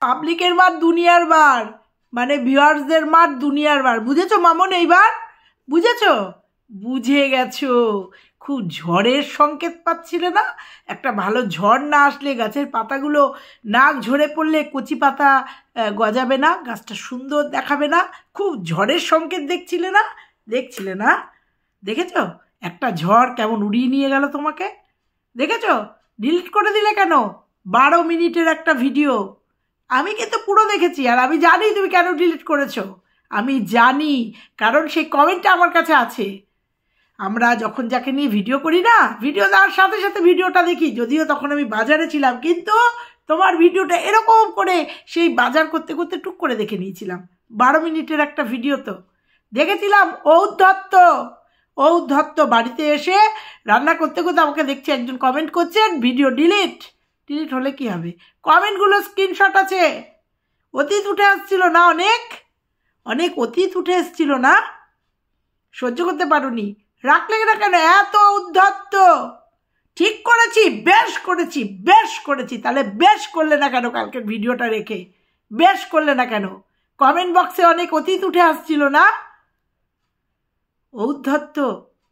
পাবলিকের মার দুনিয়ার বার, মানে ভিউয়ার্সদের মার দুনিয়ার বার। বুঝেছো মামন? এইবার বুঝেছো? বুঝে গেছো। খুব ঝড়ের সংকেত পাচ্ছিলে না? একটা ভালো ঝড় না আসলে গাছের পাতাগুলো নাক ঝরে পড়লে কচি পাতা গজাবে না, গাছটা সুন্দর দেখাবে না। খুব ঝড়ের সংকেত দেখছিলে না? দেখছিলে না? দেখেছো একটা ঝড় কেমন উড়িয়ে নিয়ে গেল তোমাকে? দেখেছো? ডিলিট করে দিলে কেন? 12 মিনিটের একটা ভিডিও। আমি কিন্তু পুরো দেখেছি, আর আমি জানি তুমি কেন ডিলিট করেছো। আমি জানি, কারণ সেই কমেন্টটা আমার কাছে আছে। আমরা যখন যাকে নিয়ে ভিডিও করি না, ভিডিও দেওয়ার সাথে সাথে ভিডিওটা দেখি, যদিও তখন আমি বাজারে ছিলাম, কিন্তু তোমার ভিডিওটা এরকম করে সেই বাজার করতে করতে টুক করে দেখে নিয়েছিলাম। 12 মিনিটের একটা ভিডিও তো দেখেছিলাম। ঔদ্ধত্য বাড়িতে এসে রান্না করতে করতে আমাকে দেখছে একজন কমেন্ট করছেন, ভিডিও ডিলিট হলে কি হবে? কমেন্টগুলো স্ক্রিনশট আছে। অতীত উঠে আসছিল না, অনেক অনেক অতীত উঠে এসছিল না? সহ্য করতে পারোনি, রাখলে না কেন এত উদ্ধত্ত? ঠিক করেছি, বেশ করেছি। তাহলে বেশ করলে না কেন কালকের ভিডিওটা রেখে? বেশ করলে না কেন? কমেন্ট বক্সে অনেক অতীত উঠে আসছিল না? ঔদ্ধত্য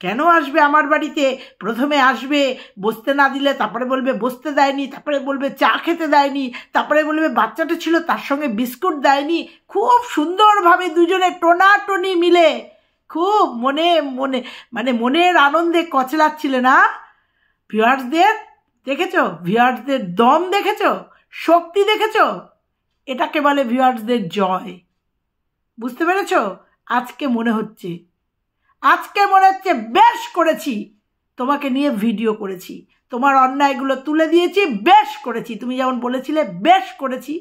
কেন আসবে আমার বাড়িতে? প্রথমে আসবে বসতে না দিলে, তারপরে বলবে বসতে দেয়নি, তারপরে বলবে চা খেতে দেয়নি, তারপরে বলবে বাচ্চাটা ছিল তার সঙ্গে বিস্কুট দেয়নি। খুব সুন্দরভাবে দুজনে টোনাটনি মিলে খুব মনের আনন্দে কচলাচ্ছিলে না? ভিউয়ার্সদের দেখেছো? ভিউয়ার্সদের দম দেখেছো? শক্তি দেখেছো? এটাকে বলে ভিউয়ার্সদের জয়। বুঝতে পেরেছো? আজকে মনে হচ্ছে বেশ করেছি, তোমাকে নিয়ে ভিডিও করেছি, তোমার অন্যায়গুলো তুলে দিয়েছি, বেশ করেছি। তুমি যেমন বলেছিলে বেশ করেছি,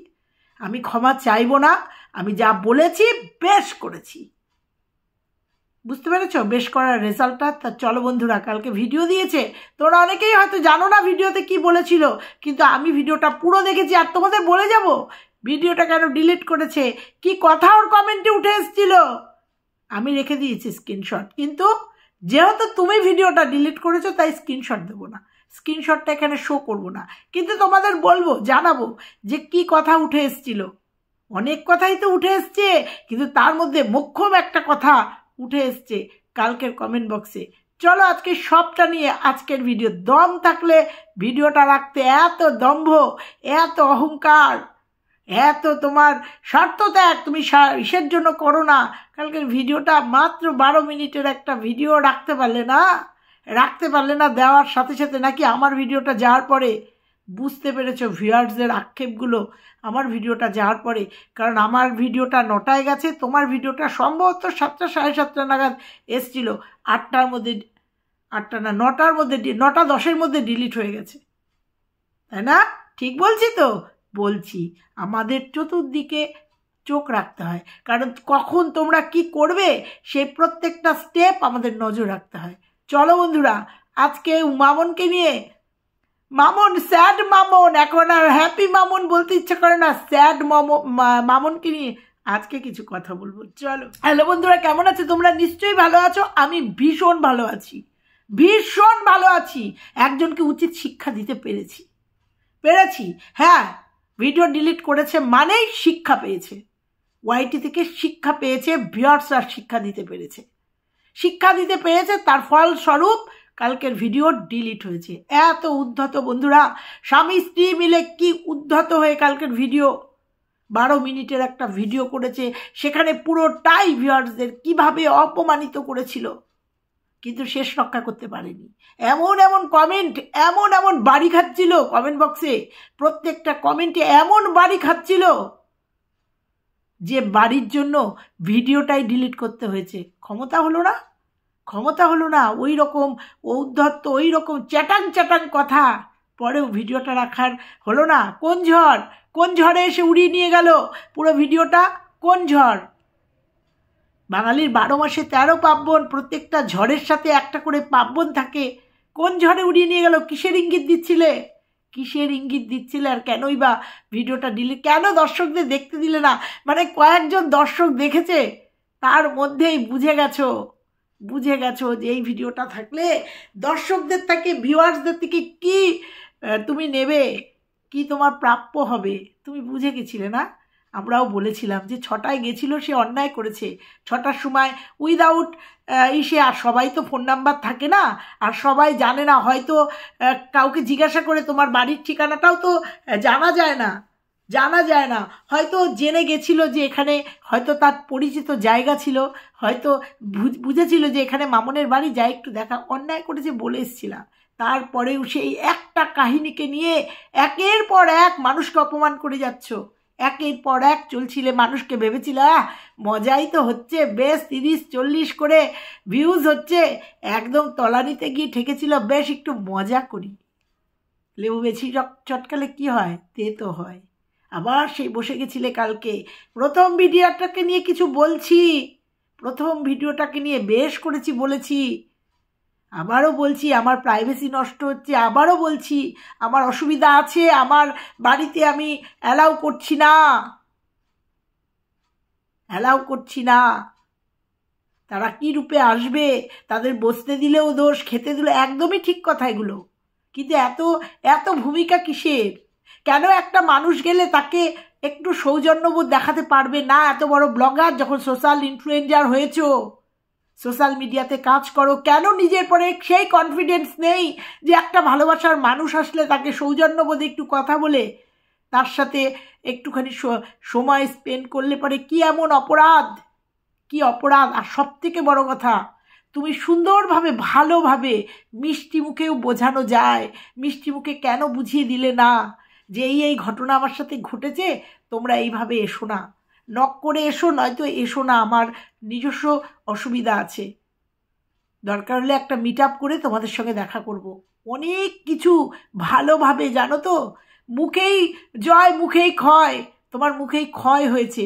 আমি ক্ষমা চাইবো না, আমি যা বলেছি বেশ করেছি। বুঝতে পেরেছো বেশ করার রেজাল্টটা? তা চলো বন্ধুরা, কালকে ভিডিও দিয়েছে, তোমরা অনেকেই হয়তো জানো না ভিডিওতে কি বলেছিল, কিন্তু আমি ভিডিওটা পুরো দেখেছি, আর তোমাদের বলে যাব ভিডিওটা কেন ডিলিট করেছে, কি কথা ওর কমেন্টে উঠে এসেছিল। আমি রেখে দিয়েছি স্ক্রিনশট, কিন্তু যেহেতু তুমি ভিডিওটা ডিলিট করেছো তাই স্ক্রিনশট দেবো না, স্ক্রিনশটটা এখানে শো করবো না, কিন্তু তোমাদের বলবো, জানাবো যে কি কথা উঠে এসেছিল। অনেক কথাই তো উঠে এসছে, কিন্তু তার মধ্যে মোক্ষম একটা কথা উঠে এসছে কালকের কমেন্ট বক্সে। চলো আজকে সবটা নিয়ে আজকের ভিডিও। দম থাকলে ভিডিওটা রাখতে, এত দম্ভ, এত অহংকার, এত তোমার স্বার্থত্যাগ তুমি ইসের জন্য করো না। কালকের ভিডিওটা মাত্র 12 মিনিটের একটা ভিডিও রাখতে পারলে না, দেওয়ার সাথে সাথে নাকি আমার ভিডিওটা যাওয়ার পরে বুঝতে পেরেছো ভিউয়ার্সদের আক্ষেপগুলো আমার ভিডিওটা যাওয়ার পরে? কারণ আমার ভিডিওটা 9টায় গেছে, তোমার ভিডিওটা সম্ভবত 7টা 7:30 নাগাদ এসছিল, 8টার মধ্যে, 8টা না 9টার মধ্যে, 9টা 10-এর মধ্যে ডিলিট হয়ে গেছে, তাই না? ঠিক বলছি তো? বলছি আমাদের চতুর্দিকে চোখ রাখতে হয়, কারণ কখন তোমরা কি করবে সেই প্রত্যেকটা স্টেপ আমাদের নজর রাখতে হয়। চলো বন্ধুরা, আজকে মামনকে নিয়ে, মামন স্যাড মামন, এখন আর হ্যাপি মামন বলতে ইচ্ছা করে না, স্যাড মামনকে নিয়ে আজকে কিছু কথা বলবো। চলো। হ্যালো বন্ধুরা, কেমন আছো তোমরা? নিশ্চয়ই ভালো আছো। আমি ভীষণ ভালো আছি। একজনকে উচিত শিক্ষা দিতে পেরেছি। হ্যাঁ, ভিডিও ডিলিট করেছে মানেই শিক্ষা পেয়েছে, ওয়াইটি থেকে শিক্ষা পেয়েছে, ভিউয়ার্সরা শিক্ষা দিতে পেরেছে, তার ফলস্বরূপ কালকের ভিডিও ডিলিট হয়েছে। এত উদ্ধত বন্ধুরা, স্বামী স্ত্রী মিলে কি উদ্ধত হয়ে কালকের ভিডিও, 12 মিনিটের একটা ভিডিও করেছে, সেখানে পুরোটাই ভিউয়ার্সদের কিভাবে অপমানিত করেছিল, কিন্তু শেষ রক্ষা করতে পারেনি। এমন কমেন্ট, এমন বাড়ি খাচ্ছিল কমেন্ট বক্সে, প্রত্যেকটা কমেন্টে এমন বাড়ি খাচ্ছিল যে বাড়ির জন্য ভিডিওটাই ডিলিট করতে হয়েছে। ক্ষমতা হলো না, ওই রকম ঔদ্ধত্য, ওই রকম চ্যাটাং কথা, পরেও ভিডিওটা রাখার হলো না। কোন ঝড়ে এসে উড়িয়ে নিয়ে গেল পুরো ভিডিওটা? কোন ঝড়? বাঙালির 12 মাসে 13 পার্বণ, প্রত্যেকটা ঝড়ের সাথে একটা করে পার্বণ থাকে। কোন ঝড়ে উড়িয়ে নিয়ে গেল? কিসের ইঙ্গিত দিচ্ছিলে? আর কেনই বা ভিডিওটা ডিলিট, কেন দর্শকদের দেখতে দিলে না? মানে কয়েকজন দর্শক দেখেছে, তার মধ্যেই বুঝে গেছো যে এই ভিডিওটা থাকলে দর্শকদের থেকে, ভিউয়ার্সদের থেকে কি তুমি নেবে, কি তোমার প্রাপ্য হবে তুমি বুঝে গেছিলে না? আমরাও বলেছিলাম যে 6টায় গেছিল সে অন্যায় করেছে। 6টার সময় উইদাউট ইসে, আর সবাই তো ফোন নাম্বার থাকে না, আর সবাই জানে না, হয়তো কাউকে জিজ্ঞাসা করে তোমার বাড়ির ঠিকানাটাও তো জানা যায় না, হয়তো জেনে গেছিল যে এখানে হয়তো তার পরিচিত জায়গা ছিল, হয়তো বুঝেছিল যে এখানে মামনের বাড়ি, যাই একটু দেখা। অন্যায় করেছে বলে এসেছিলাম, তারপরেও সেই একটা কাহিনীকে নিয়ে একের পর এক মানুষকে অপমান করে যাচ্ছ, একের পর এক চলছিলে, মানুষকে ভেবেছিল মজাই তো হচ্ছে, বেশ 30-40 করে ভিউজ হচ্ছে, একদম তলানিতে গিয়ে ঠেকেছিল বেশ একটু মজা করি। লেবু বেশি চটকালে কি হয়, তেতো হয়। আবার সেই বসে গেছিলে কালকে, প্রথম ভিডিওটাকে নিয়ে কিছু বলছি, প্রথম ভিডিওটাকে নিয়ে বেশ করেছি বলেছি, আবারও বলছি আমার প্রাইভেসি নষ্ট হচ্ছে, আবারও বলছি আমার অসুবিধা আছে, আমার বাড়িতে আমি অ্যালাউ করছি না। তারা কি রূপে আসবে, তাদের বসতে দিলেও দোষ, খেতে দিলে, একদমই ঠিক কথা এগুলো, কিন্তু এত ভূমিকা কিসের? কেন একটা মানুষ গেলে তাকে একটু সৌজন্যবোধ দেখাতে পারবে না? এত বড় ব্লগার, যখন সোশ্যাল ইনফ্লুয়েন্সার হয়েছো, সোশ্যাল মিডিয়াতে কাজ করো, কেন নিজের পরে সেই কনফিডেন্স নেই যে একটা ভালোবাসার মানুষ আসলে তাকে সৌজন্যবোধে একটু কথা বলে তার সাথে একটুখানি সময় স্পেন্ড করলে পরে কি এমন অপরাধ, কি অপরাধ? আর সব থেকে বড় কথা, তুমি সুন্দরভাবে ভালোভাবে মিষ্টি মুখেও বোঝানো যায়, মিষ্টি মুখে কেন বুঝিয়ে দিলে না যে এই ঘটনা আমার সাথে ঘটেছে, তোমরা এইভাবে এসো না, নক করে এসো, নয়তো এসো না, আমার নিজস্ব অসুবিধা আছে, দরকার হলে একটা মিট আপ করে তোমাদের সঙ্গে দেখা করব। অনেক কিছু ভালোভাবে, জানো তো, মুখেই জয় মুখেই ক্ষয়, তোমার মুখেই ক্ষয় হয়েছে,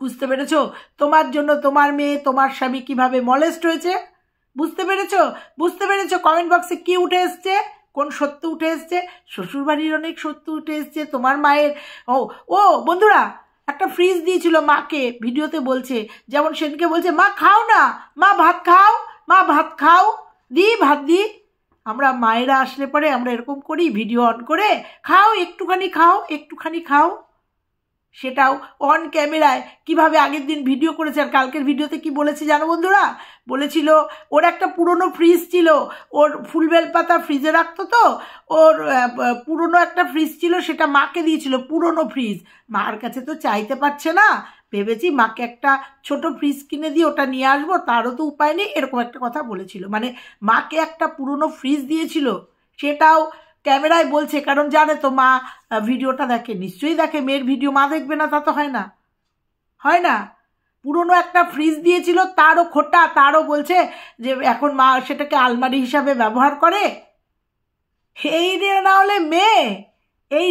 বুঝতে পেরেছো? তোমার জন্য তোমার মেয়ে, তোমার স্বামী কিভাবে মলেস্ট হয়েছে, বুঝতে পেরেছো? কমেন্ট বক্সে কি উঠে এসছে, কোন সত্য উঠে এসছে? শ্বশুরবাড়ির অনেক সত্য উঠে এসছে, তোমার মায়ের। ও বন্ধুরা, একটা ফ্রিজ দিয়েছিল মাকে, ভিডিওতে বলছে, যেমন সেদিনকে বলছে মা খাও না, মা ভাত খাও, ভাত দি। আমরা মায়েরা আসলে পরে আমরা এরকম করি, ভিডিও অন করে, খাও একটুখানি খাও, সেটাও অন ক্যামেরায়। কিভাবে আগের দিন ভিডিও করেছে, আর কালকের ভিডিওতে কি বলেছে জানো বন্ধুরা? বলেছিল ওর একটা পুরনো ফ্রিজ ছিল, ওর ফুলবেল পাতা ফ্রিজে রাখতো, তো ওর পুরনো একটা ফ্রিজ ছিল, সেটা মাকে দিয়েছিল, পুরনো ফ্রিজ। মার কাছে তো চাইতে পারছে না, ভেবেছি মাকে একটা ছোট ফ্রিজ কিনে দিয়ে ওটা নিয়ে আসবো, তারও তো উপায় নেই, এরকম একটা কথা বলেছিল। মানে মাকে একটা পুরনো ফ্রিজ দিয়েছিল, সেটাও ক্যামেরায় বলছে, কারণ জানে তো মা ভিডিওটা দেখে, নিশ্চয়ই দেখে, মেয়ের ভিডিও মা দেখবে না তা তো হয় না। পুরনো একটা ফ্রিজ দিয়েছিল, তারও খোটা, তারও বলছে যে এখন মা সেটাকে আলমারি হিসাবে ব্যবহার করে। এই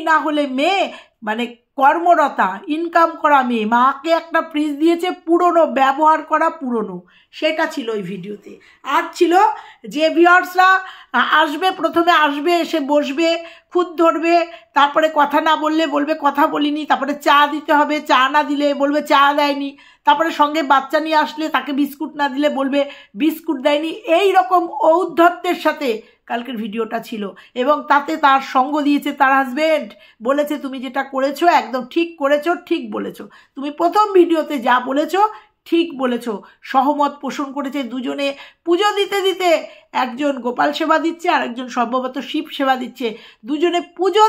না হলে মেয়ে মানে কর্মরতা, ইনকাম করা মেয়ে, মাকে একটা ফ্রিজ দিয়েছে পুরনো, ব্যবহার করা পুরনো, সেটা ছিল ওই ভিডিওতে। আর ছিল যে ভিউয়ার্সরা আসবে, প্রথমে আসবে, এসে বসবে, খুদ ধরবে, তারপরে কথা না বললে বলবে কথা বলিনি, তারপরে চা দিতে হবে, চা না দিলে বলবে চা দেয়নি, তারপরে সঙ্গে বাচ্চা নিয়ে আসলে তাকে বিস্কুট না দিলে বলবে বিস্কুট দেয়নি। এই রকম ঔদ্ধত্যের সাথে কালকের ভিডিওটা ছিল, এবং তাতে তার সঙ্গ দিয়েছে তার হাজবেন্ড, বলেছে তুমি যেটা করেছো একদম ঠিক করেছো, ঠিক বলেছো, তুমি প্রথম ভিডিওতে যা বলেছো ঠিক বলেছো, সহমত পোষণ করেছে। দুজনে পুজো দিতে দিতে, একজন গোপাল সেবা দিচ্ছে আর একজন সম্ভবত শিব সেবা দিচ্ছে, দুজনে পুজো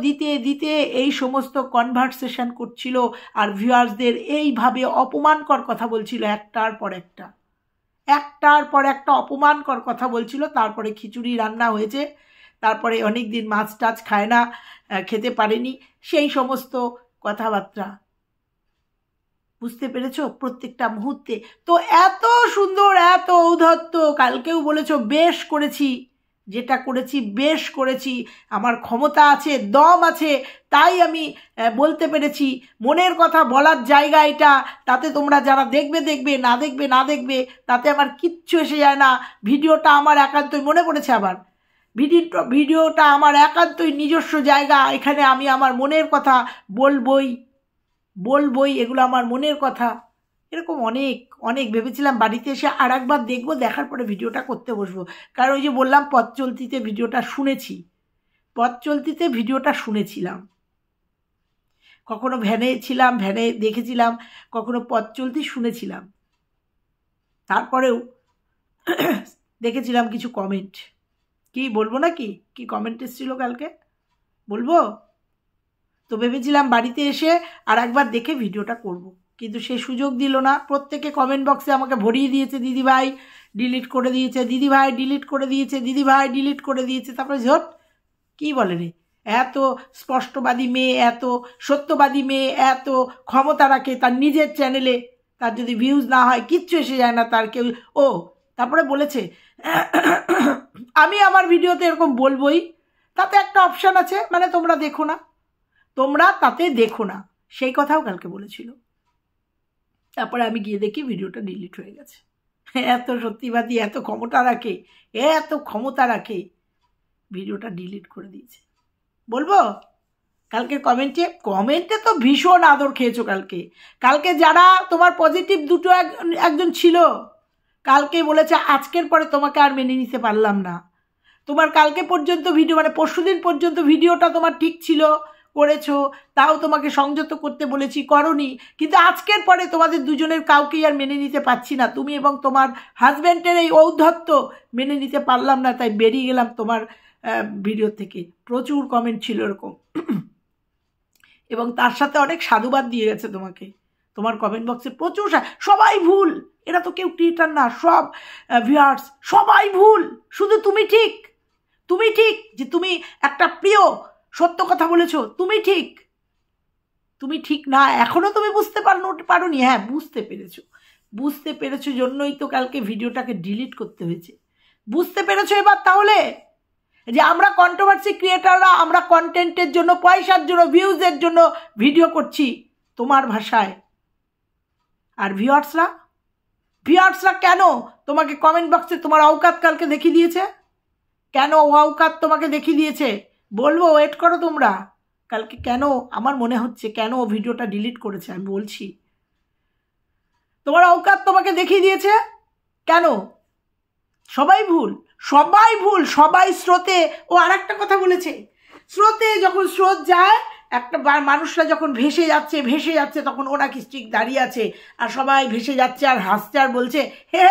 দিতে দিতে এই সমস্ত কনভারসেশন করছিল, আর ভিউয়ার্সদের এইভাবে অপমানকর কথা বলছিল, একটার পর একটা অপমানকর কথা বলছিল। তারপরে খিচুড়ি রান্না হয়েছে, তারপরে অনেক দিন মাছ টাছ খায় না, খেতে পারেনি, সেই সমস্ত কথাবার্তা, বুঝতে পেরেছো? প্রত্যেকটা মুহূর্তে তো এত সুন্দর, এত ঔদ্ধত্য। কালকেও বলেছো বেশ করেছি, যেটা করেছি বেশ করেছি, আমার ক্ষমতা আছে, দম আছে, তাই আমি বলতে পেরেছি, মনের কথা বলার জায়গা এটা, তাতে তোমরা যারা দেখবে, না দেখবে তাতে আমার কিচ্ছু এসে যায় না। ভিডিওটা আমার একান্তই, মনে পড়েছে আবার, ভিডিওটা আমার একান্তই নিজস্ব জায়গা, এখানে আমি আমার মনের কথা বলবই, এগুলো আমার মনের কথা, এরকম অনেক অনেক ভেবেছিলাম বাড়িতে এসে আর একবার দেখবো, দেখার পরে ভিডিওটা করতে বসবো। কারণ ওই যে বললাম পথ চলতিতে ভিডিওটা শুনেছি, পথ চলতিতে ভিডিওটা শুনেছিলাম, কখনো ভ্যানে ছিলাম, ভ্যানে দেখেছিলাম, কখনো পথ চলতি শুনেছিলাম, তারপরেও দেখেছিলাম কিছু কমেন্ট। কি বলবো নাকি কি কমেন্ট এসেছিল কালকে, বলবো? তো ভেবেছিলাম বাড়িতে এসে আর একবার দেখে ভিডিওটা করব, কিন্তু সে সুযোগ দিল না। প্রত্যেকে কমেন্ট বক্সে আমাকে ভরিয়ে দিয়েছে, দিদিভাই ডিলিট করে দিয়েছে, দিদিভাই ডিলিট করে দিয়েছে, দিদিভাই ডিলিট করে দিয়েছে। তারপরে ঝট কী বলে রে, এত স্পষ্টবাদী মেয়ে, এত সত্যবাদী মেয়ে, এত ক্ষমতা রাখে তার নিজের চ্যানেলে, তার যদি ভিউজ না হয় কিচ্ছু এসে যায় না তার কেউ। ও তারপরে বলেছে আমি আমার ভিডিওতে এরকম বলবোই, তাতে একটা অপশান আছে, মানে তোমরা দেখো না, তোমরা তাতে দেখো না, সেই কথাও কালকে বলেছিল। তারপরে আমি গিয়ে দেখি ভিডিওটা ডিলিট হয়ে গেছে। এত সত্যিবাদী, এত ক্ষমতা রাখে, এত ক্ষমতা রাখে, ভিডিওটা ডিলিট করে দিয়েছে। বলবো কালকে কমেন্টে তো ভীষণ আদর খেয়েছো কালকে। কালকে যারা তোমার পজিটিভ দুটো একজন ছিল, কালকে বলেছে আজকের পরে তোমাকে আর মেনে নিতে পারলাম না। তোমার কালকে পর্যন্ত ভিডিও, মানে পরশুদিন পর্যন্ত ভিডিওটা তোমার ঠিক ছিল, করেছো, তাও তোমাকে সংযত করতে বলেছি, করনি। কিন্তু আজকের পরে তোমাদের দুজনের কাউকেই আর মেনে নিতে পারছি না, তুমি এবং তোমার হাজব্যান্ডের এই ঔদ্ধত্য মেনে নিতে পারলাম না, তাই বেরিয়ে গেলাম তোমার ভিডিও থেকে। প্রচুর কমেন্ট ছিল এরকম, এবং তার সাথে অনেক সাধুবাদ দিয়ে গেছে তোমাকে। তোমার কমেন্ট বক্সে প্রচুর সবাই ভুল, এরা তো কেউ ক্রিয়েটার না, সব ভিউয়ার্স সবাই ভুল, শুধু তুমি ঠিক, তুমি ঠিক, যে তুমি একটা প্রিয় সত্য কথা বলেছো, তুমি ঠিক, তুমি ঠিক না এখনো তুমি বুঝতে পারোনি। হ্যাঁ বুঝতে পেরেছো জন্যই তো কালকে ভিডিওটাকে ডিলিট করতে হয়েছে। বুঝতে পেরেছো এবার তাহলে যে আমরা কন্ট্রোভার্সি ক্রিয়েটাররা, আমরা কন্টেন্টের জন্য, পয়সার জন্য, ভিউজের জন্য ভিডিও করছি তোমার ভাষায়। আর ভিউয়ার্সরা কেন তোমাকে কমেন্ট বক্সে তোমার অওকাত কালকে দেখিয়ে দিয়েছে? কেন অওকাত তোমাকে দেখিয়ে দিয়েছে বলবো, ওয়েট করো তোমরা। কালকে কেন আমার মনে হচ্ছে কেন ভিডিওটা ডিলিট করেছে, আমি বলছি। তোমার অওকাত তোমাকে দেখিয়ে দিয়েছে কেন? সবাই ভুল, সবাই স্রোতে। ও আর একটা কথা বলেছে, স্রোতে যখন স্রোত যায়, একটা মানুষরা যখন ভেসে যাচ্ছে তখন ও নাকি স্ট্রিক দাঁড়িয়ে আছে, আর সবাই ভেসে যাচ্ছে আর হাসছে আর বলছে হে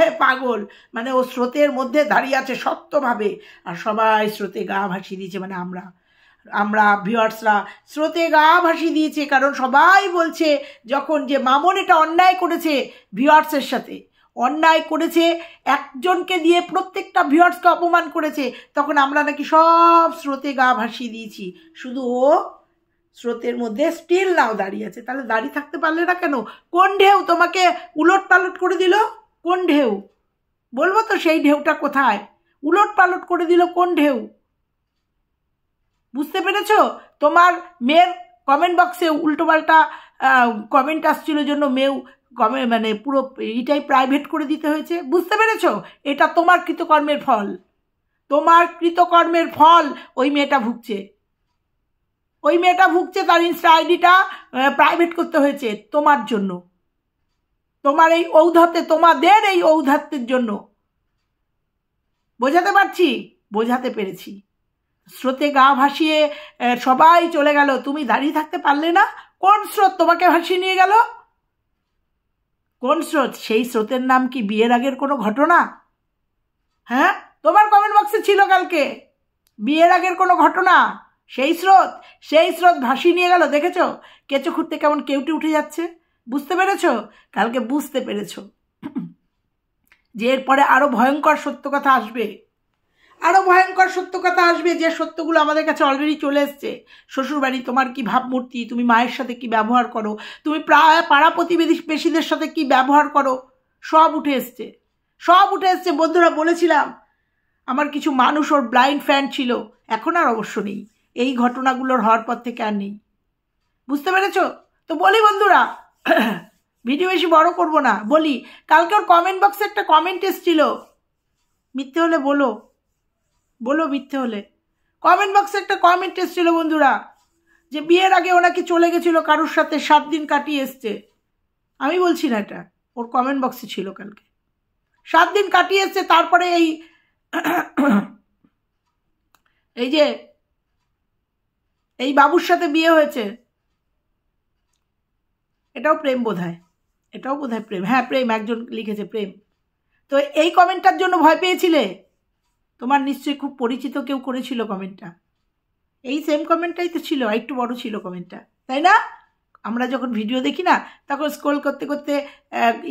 হে পাগল, মানে ও স্রোতের মধ্যে দাঁড়িয়ে আছে শক্তভাবে, আর সবাই স্রোতে গা ভাসিয়ে দিয়েছে, মানে আমরা ভিউয়ার্সরা স্রোতে গা ভাসিয়ে দিয়েছে। কারণ সবাই বলছে যখন যে মামন এটা অন্যায় করেছে, ভিউয়ার্সের সাথে অন্যায় করেছে, একজনকে দিয়ে প্রত্যেকটা ভিউয়ার্সকে অপমান করেছে, তখন আমরা নাকি সব স্রোতে গা ভাসিয়ে দিয়েছি, শুধু ও স্রোতের মধ্যে স্টিল নাও দাঁড়িয়ে আছে। তাহলে দাঁড়িয়ে থাকতে পারলে না কেন? কোন ঢেউ তোমাকে উলট পালট করে দিল? কোন ঢেউ বলবো তো, সেই ঢেউটা কোথায়? উলট পালট করে দিল কোন ঢেউ? বুঝতে পেরেছো? তোমার মেয়ের কমেন্ট বক্সে উল্টোপাল্টা কমেন্ট আসছিল জন্য মেয়েও মানে পুরো এইটাই প্রাইভেট করে দিতে হয়েছে। বুঝতে পেরেছো? এটা তোমার কৃতকর্মের ফল, তোমার কৃতকর্মের ফল। ওই মেয়েটা ভুগছে, তার ইনস্টা আইডিটা প্রাইভেট করতে হয়েছে তোমার জন্য, তোমার এই ঔদ্ধত্যে, তোমাদের এই ঔদ্ধত্যের জন্য। বোঝাতে পেরেছি। স্রোতে গা ভাসিয়ে সবাই চলে গেল, তুমি দাঁড়িয়ে থাকতে পারলে না? কোন স্রোত তোমাকে ভাসিয়ে নিয়ে গেল? কোন স্রোত? সেই স্রোতের নাম কি বিয়ের আগের কোনো ঘটনা? হ্যাঁ, তোমার কমেন্ট বক্সে ছিল কালকে বিয়ের আগের কোনো ঘটনা। সেই স্রোত ভাসিয়ে নিয়ে গেল। দেখেছো কেঁচো খুঁড়তে কেমন কেউটে উঠে যাচ্ছে? বুঝতে পেরেছো? কালকে বুঝতে পেরেছো যে এরপরে আরো ভয়ঙ্কর সত্য কথা আসবে, যে সত্যগুলো আমাদের কাছে অলরেডি চলে এসছে। শ্বশুরবাড়ি তোমার কি ভাবমূর্তি, তুমি মায়ের সাথে কি ব্যবহার করো, তুমি পাড়া প্রতিবেশীদের সাথে কি ব্যবহার করো, সব উঠে এসছে। বন্ধুরা, বলেছিলাম আমার কিছু মানুষ ওর ব্লাইন্ড ফ্যান ছিল, এখন আর অবশ্য নেই, এই ঘটনাগুলোর হওয়ার পর থেকে আর নেই। বুঝতে পেরেছো? তো বলি বন্ধুরা, ভিডিও বেশি বড় করব না, বলি কালকে ওর কমেন্ট বক্সে একটা কমেন্ট এসেছিল, মিথ্যে হলে বলো, মিথ্যে হলে। কমেন্ট বক্সে একটা কমেন্ট এসেছিল বন্ধুরা, যে বিয়ের আগে ওনাকে চলে গেছিল কারোর সাথে, 7 দিন কাটিয়ে এসছে। আমি বলছি না, এটা ওর কমেন্ট বক্সে ছিল কালকে। 7 দিন কাটিয়েছে, তারপরে এই যে এই বাবুর সাথে বিয়ে হয়েছে, এটাও প্রেম বোধহয়, এটাও বোধহয় প্রেম, হ্যাঁ প্রেম, একজন লিখেছে প্রেম। তো এই কমেন্টটার জন্য ভয় পেয়েছিলে? তোমার নিশ্চয়ই খুব পরিচিত কেউ করেছিল কমেন্টটা, এই সেম কমেন্টটাই তো ছিল, একটু বড় ছিল কমেন্টটা, তাই না? আমরা যখন ভিডিও দেখি না, তখন স্ক্রল করতে করতে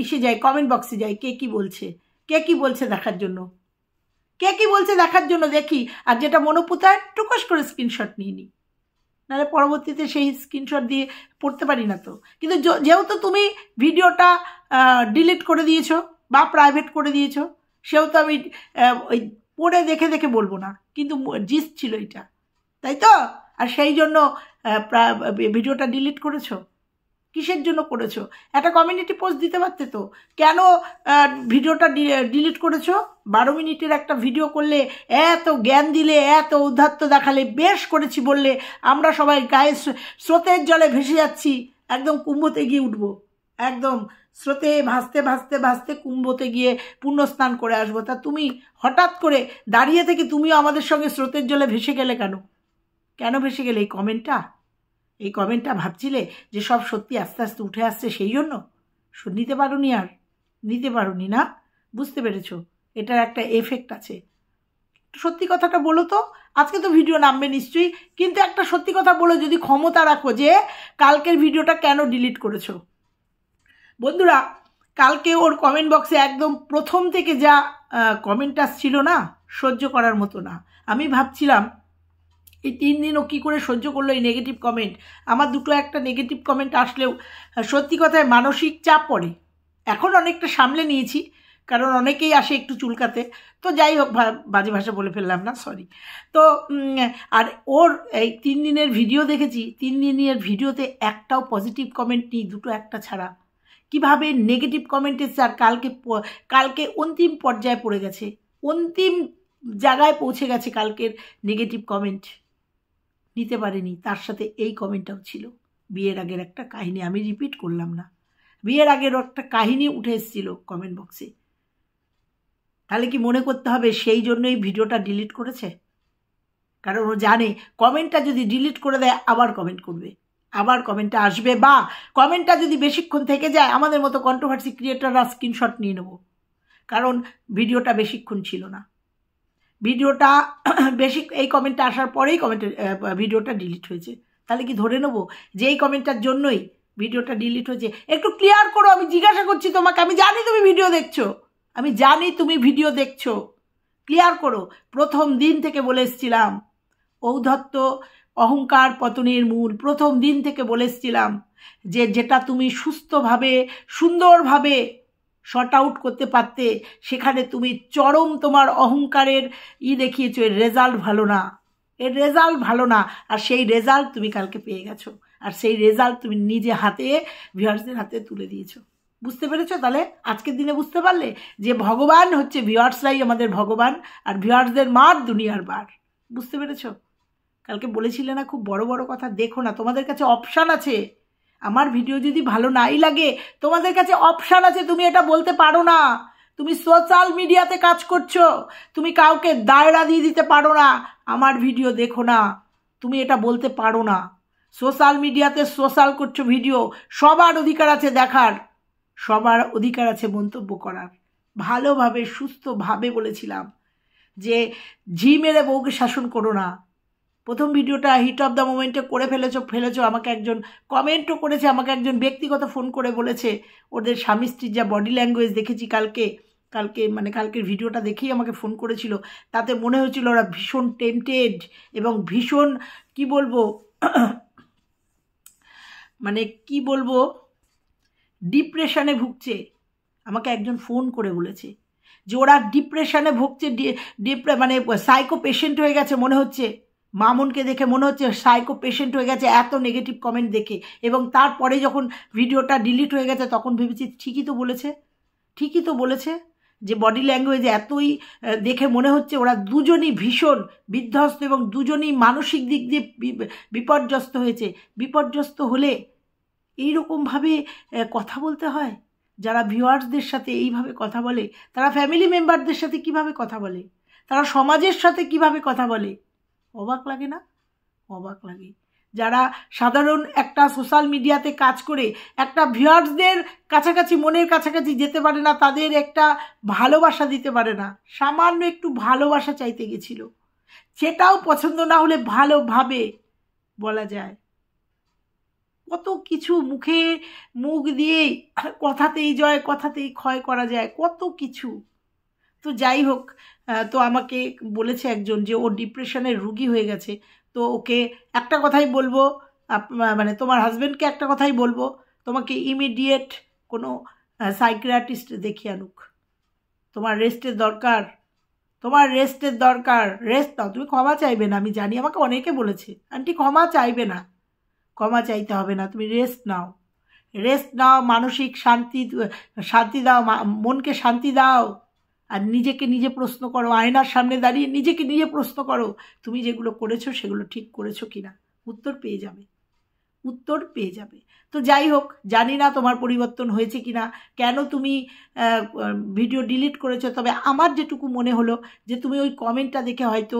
এসে যাই, কমেন্ট বক্সে যাই, কে কি বলছে, কে কি বলছে দেখার জন্য, কে কি বলছে দেখার জন্য দেখি, আর যেটা মনে পুতায় টুকস করে স্ক্রিনশট নিয়ে নিই, নাহলে পরবর্তীতে সেই স্ক্রিনশট দিয়ে পড়তে পারি না তো। কিন্তু যেহেতু তুমি ভিডিওটা ডিলিট করে দিয়েছো বা প্রাইভেট করে দিয়েছো, সেহেতু আমি ওই পড়ে দেখে দেখে বলবো না, কিন্তু জিস্ট ছিল এটা, তাই তো? আর সেই জন্য ভিডিওটা ডিলিট করেছো। কিসের জন্য করেছো? একটা কমিউনিটি পোস্ট দিতে পারতে তো, কেন ভিডিওটা ডিলিট করেছো? 12 মিনিটের একটা ভিডিও করলে, এত জ্ঞান দিলে, এত উদ্ধত্ত দেখালে, বেশ করেছি বললে, আমরা সবাই গায়ে স্রোতের জলে ভেসে যাচ্ছি, একদম কুম্ভতে গিয়ে উঠবো, একদম স্রোতে ভাসতে ভাসতে ভাসতে কুম্ভতে গিয়ে পুণ্যস্নান করে আসবো। তা তুমি হঠাৎ করে দাঁড়িয়ে থেকে তুমিও আমাদের সঙ্গে স্রোতের জলে ভেসে গেলে কেন? কেন ভেসে গেলে? এই কমেন্টটা ভাবছিলে যে সব সত্যি আস্তে আস্তে উঠে আসছে, সেই জন্য নিতে পারোনি, আর নিতে পারোনি না, বুঝতে পেরেছো? এটার একটা এফেক্ট আছে। সত্যি কথাটা বলো তো, আজকে তো ভিডিও নামবে নিশ্চয়ই, কিন্তু একটা সত্যি কথা বলো, যদি ক্ষমতা রাখো, যে কালকের ভিডিওটা কেন ডিলিট করেছো। বন্ধুরা, কালকে ওর কমেন্ট বক্সে একদম প্রথম থেকে যা কমেন্ট আসছিল না, সহ্য করার মতো না। আমি ভাবছিলাম এই 3 দিন ও কী করে সহ্য করলো এই নেগেটিভ কমেন্ট। আমার দুটো একটা নেগেটিভ কমেন্ট আসলেও সত্যি কথায় মানসিক চাপ পড়ে। এখন অনেকটা সামলে নিয়েছি, কারণ অনেকেই আসে একটু চুলকাতে, তো যাই হোক, বাজে ভাষা বলে ফেললাম না, সরি। তো আর ওর এই 3 দিনের ভিডিও দেখেছি, 3 দিনের ভিডিওতে একটাও পজিটিভ কমেন্ট নেই, দুটো একটা ছাড়া। কিভাবে নেগেটিভ কমেন্ট এসছে, আর কালকে অন্তিম পর্যায়ে পড়ে গেছে, অন্তিম জায়গায় পৌঁছে গেছে কালকের নেগেটিভ কমেন্ট, নিতে পারেনি। তার সাথে এই কমেন্টটাও ছিল, বিয়ের আগের একটা কাহিনী, আমি রিপিট করলাম না, বিয়ের আগের একটা কাহিনী উঠে এসেছিল কমেন্ট বক্সে। তাহলে কি মনে করতে হবে সেই জন্যই ভিডিওটা ডিলিট করেছে? কারণ ও জানে কমেন্টটা যদি ডিলিট করে দেয় আবার কমেন্ট করবে, আবার কমেন্টটা আসবে, বা কমেন্টটা যদি বেশিক্ষণ থেকে যায়, আমাদের মতো কন্ট্রোভার্সি ক্রিয়েটাররা স্ক্রিনশট নিয়ে নেব, কারণ ভিডিওটা বেশিক্ষণ ছিল না, ভিডিওটা এই কমেন্টটা আসার পরেই ভিডিওটা ডিলিট হয়েছে। তাহলে কি ধরে নেবো যে এই কমেন্টটার জন্যই ভিডিওটা ডিলিট হয়েছে? একটু ক্লিয়ার করো, আমি জিজ্ঞাসা করছি তোমাকে, আমি জানি তুমি ভিডিও দেখছো, আমি জানি তুমি ভিডিও দেখছো, ক্লিয়ার করো। প্রথম দিন থেকে বলে এসেছিলাম ঔদ্ধত্য অহংকার পতনের মূল, প্রথম দিন থেকে বলে এসেছিলাম যে যেটা তুমি সুস্থভাবে সুন্দরভাবে শর্ট আউট করতে পারতে, সেখানে তুমি চরম তোমার অহংকারের দেখিয়েছো, এর রেজাল্ট ভালো না, এর রেজাল্ট ভালো না, আর সেই রেজাল্ট তুমি কালকে পেয়ে গেছো, আর সেই রেজাল্ট তুমি নিজে হাতে ভিউয়ার্সদের হাতে তুলে দিয়েছো। বুঝতে পেরেছো? তাহলে আজকের দিনে বুঝতে পারলে যে ভগবান হচ্ছে ভিউয়ার্সরাই আমাদের ভগবান, আর ভিউয়ার্সদের মার দুনিয়ার বার। বুঝতে পেরেছো? কালকে বলেছিলে না খুব বড় বড় কথা, দেখো না, তোমাদের কাছে অপশান আছে। আমার ভিডিও যদি ভালো নাই লাগে, তোমাদের কাছে অপশান আছে, তুমি এটা বলতে পারো না। তুমি সোশ্যাল মিডিয়াতে কাজ করছো, তুমি কাউকে দায়রা দিয়ে দিতে পারো না আমার ভিডিও দেখো না, তুমি এটা বলতে পারো না। সোশ্যাল মিডিয়াতে সোশ্যাল করছো ভিডিও, সবার অধিকার আছে দেখার, সবার অধিকার আছে মন্তব্য করার। ভালোভাবে সুস্থভাবে বলেছিলাম যে ঝি মেরে বউকে শাসন করো না। প্রথম ভিডিওটা হিট অফ দ্য মোমেন্টে করে ফেলেছো। আমাকে একজন কমেন্টও করেছে, আমাকে একজন ব্যক্তিগত ফোন করে বলেছে ওদের স্বামী স্ত্রীর যা বডি ল্যাঙ্গুয়েজ দেখেছি কালকের ভিডিওটা দেখেই আমাকে ফোন করেছিল, তাতে মনে হয়েছিল ওরা ভীষণ টেম্পটেড এবং ভীষণ কি বলবো ডিপ্রেশনে ভুগছে। আমাকে একজন ফোন করে বলেছে যে ওরা ডিপ্রেশনে ভুগছে, সাইকো পেশেন্ট হয়ে গেছে মনে হচ্ছে, মামুনকে দেখে মনে হচ্ছে সাইকো পেশেন্ট হয়ে গেছে এত নেগেটিভ কমেন্ট দেখে। এবং তারপরে যখন ভিডিওটা ডিলিট হয়ে গেছে তখন ভেবেছি ঠিকই তো বলেছে যে বডি ল্যাঙ্গুয়েজ এতই দেখে মনে হচ্ছে ওরা দুজনই ভীষণ বিধ্বস্ত এবং দুজনই মানসিক দিক দিয়ে বিপর্যস্ত হয়েছে। বিপর্যস্ত হলে এইরকমভাবে কথা বলতে হয়? যারা ভিউয়ার্সদের সাথে এইভাবে কথা বলে, তারা ফ্যামিলি মেম্বারদের সাথে কিভাবে কথা বলে, তারা সমাজের সাথে কিভাবে কথা বলে? অবাক লাগে না? অবাক লাগে। যারা সাধারণ একটা সোশ্যাল মিডিয়াতে কাজ করে একটা ভিউয়ার্সদের কাছাকাছি, মনের কাছাকাছি যেতে পারে না, তাদের একটা ভালোবাসা দিতে পারে না, সামান্য একটু ভালোবাসা চাইতে গেছিল, সেটাও পছন্দ না হলে ভালোভাবে বলা যায়। কত কিছু মুখ দিয়েই, কথাতেই জয় কথাতেই ক্ষয় করা যায়, কত কিছু। তো যাই হোক, তো আমাকে বলেছে একজন যে ও ডিপ্রেশনের রুগী হয়ে গেছে। তো ওকে একটা কথাই বলবো, মানে তোমার হাজব্যান্ডকে একটা কথাই বলবো, তোমাকে ইমিডিয়েট কোনো সাইকিয়াট্রিস্ট দেখিয়ে আনুক। তোমার রেস্টের দরকার, তোমার রেস্টের দরকার। রেস্ট নাও। তুমি ক্ষমা চাইবে না, আমি জানি, আমাকে অনেকে বলেছে আন্টি ক্ষমা চাইবে না। ক্ষমা চাইতে হবে না, তুমি রেস্ট নাও, রেস্ট নাও, মানসিক শান্তি দাও, মনকে শান্তি দাও। আর নিজেকে নিজে প্রশ্ন করো, আয়নার সামনে দাঁড়িয়ে নিজেকে নিজে প্রশ্ন করো, তুমি যেগুলো করেছো সেগুলো ঠিক করেছো কিনা। উত্তর পেয়ে যাবে, উত্তর পেয়ে যাবে। তো যাই হোক, জানি না তোমার পরিবর্তন হয়েছে কিনা, কেন তুমি ভিডিও ডিলিট করেছো। তবে আমার যেটুকু মনে হলো যে তুমি ওই কমেন্টটা দেখে হয়তো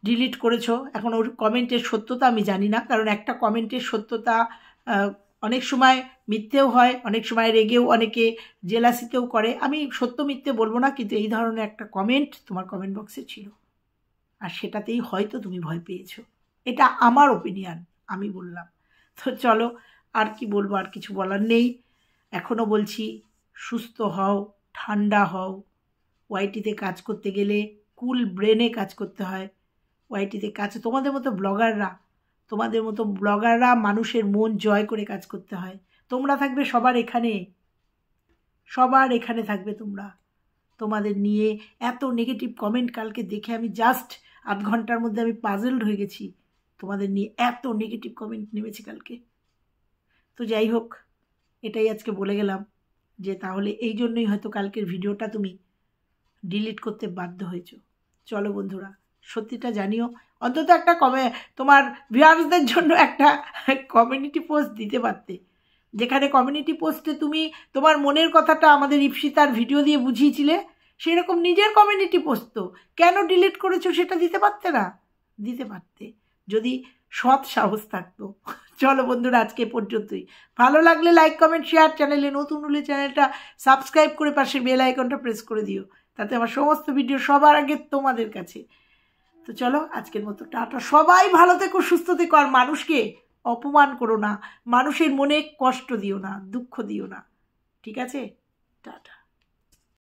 ডিলিট করেছো। এখন ওর কমেন্টের সত্যতা আমি জানি না, কারণ একটা কমেন্টের সত্যতা অনেক সময় মিথ্যেও হয়, অনেক সময় রেগেও অনেকে জেলাসিতেও করে। আমি সত্য মিথ্যে বলবো না, কিন্তু এই ধরনের একটা কমেন্ট তোমার কমেন্ট বক্সে ছিল, আর সেটাতেই হয়তো তুমি ভয় পেয়েছো। এটা আমার ওপিনিয়ন, আমি বললাম। তো চলো, আর কি বলবো, আর কিছু বলার নেই। এখনও বলছি, সুস্থ হও, ঠান্ডা হও। ওয়াইটিতে কাজ করতে গেলে কুল ব্রেনে কাজ করতে হয়। ওয়াইটিতে কাজ, তোমাদের মতো ব্লগাররা মানুষের মন জয় করে কাজ করতে হয়। তোমরা থাকবে সবার এখানে থাকবে তোমরা। তোমাদের নিয়ে এত নেগেটিভ কমেন্ট কালকে দেখে আমি জাস্ট আধ ঘন্টার মধ্যে আমি পাজলড হয়ে গেছি। তোমাদের নিয়ে এত নেগেটিভ কমেন্ট নেমেছে কালকে। তো যাই হোক, এটাই আজকে বলে গেলাম, যে তাহলে এই জন্যই হয়তো কালকের ভিডিওটা তুমি ডিলিট করতে বাধ্য হয়েছো। চলো বন্ধুরা, সত্যিটা জানিও। অন্তত একটা তোমার ভিউয়ার্সদের জন্য একটা কমিউনিটি পোস্ট দিতে পারতে, যেখানে কমিউনিটি পোস্টে তুমি তোমার মনের কথাটা আমাদের ইপসিতার ভিডিও দিয়ে বুঝিয়েছিলে। সেরকম নিজের কমিউনিটি পোস্ট তো কেন ডিলিট করেছো সেটা দিতে পারতে না? দিতে পারতে, যদি সৎ সাহস থাকতো। চলো বন্ধুরা, আজকে পর্যন্তই। ভালো লাগলে লাইক কমেন্ট শেয়ার, চ্যানেলে নতুন হলে চ্যানেলটা সাবস্ক্রাইব করে পাশে বেল আইকনটা প্রেস করে দিও, তাতে আমার সমস্ত ভিডিও সবার আগে তোমাদের কাছে। তো চলো, আজকের মতো টাটা। সবাই ভালো থেকো, সুস্থ থেকো, আর মানুষকে অপমান করো না, মানুষের মনে কষ্ট দিও না, দুঃখ দিও না, ঠিক আছে? টাটা।